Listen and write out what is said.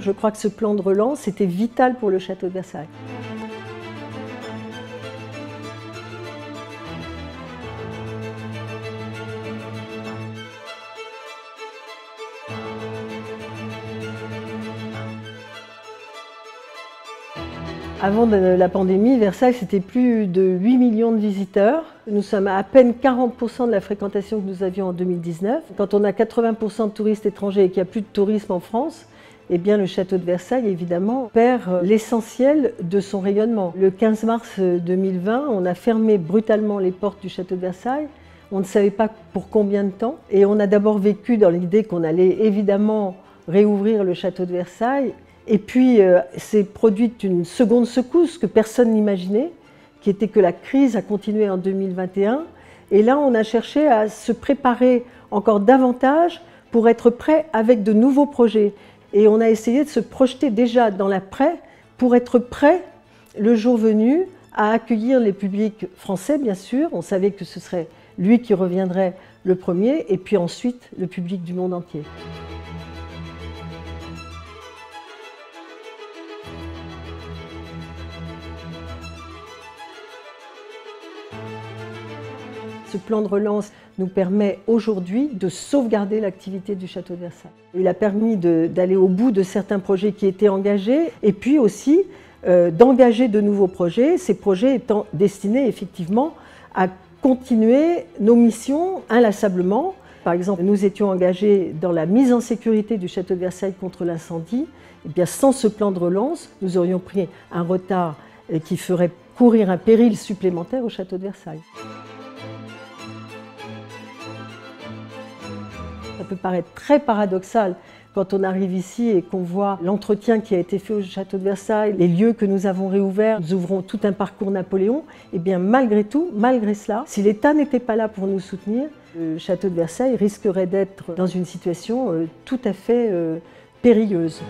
je crois que ce plan de relance était vital pour le château de Versailles. Avant la pandémie, Versailles, c'était plus de 8 millions de visiteurs. Nous sommes à peine 40% de la fréquentation que nous avions en 2019. Quand on a 80% de touristes étrangers et qu'il n'y a plus de tourisme en France, eh bien le château de Versailles, évidemment, perd l'essentiel de son rayonnement. Le 15 mars 2020, on a fermé brutalement les portes du château de Versailles. On ne savait pas pour combien de temps. Et on a d'abord vécu dans l'idée qu'on allait évidemment réouvrir le château de Versailles. Et puis, s'est produite une seconde secousse que personne n'imaginait, qui était que la crise a continué en 2021. Et là, on a cherché à se préparer encore davantage pour être prêt avec de nouveaux projets. Et on a essayé de se projeter déjà dans l'après pour être prêt, le jour venu, à accueillir les publics français, bien sûr. On savait que ce serait lui qui reviendrait le premier, et puis ensuite le public du monde entier. Ce plan de relance nous permet aujourd'hui de sauvegarder l'activité du château de Versailles. Il a permis d'aller au bout de certains projets qui étaient engagés et puis aussi d'engager de nouveaux projets, ces projets étant destinés effectivement à continuer nos missions inlassablement. Par exemple, nous étions engagés dans la mise en sécurité du château de Versailles contre l'incendie. Eh bien, sans ce plan de relance, nous aurions pris un retard qui ferait courir un péril supplémentaire au château de Versailles. Ça peut paraître très paradoxal quand on arrive ici et qu'on voit l'entretien qui a été fait au château de Versailles, les lieux que nous avons réouverts, nous ouvrons tout un parcours Napoléon. Et bien malgré tout, malgré cela, si l'État n'était pas là pour nous soutenir, le château de Versailles risquerait d'être dans une situation tout à fait périlleuse.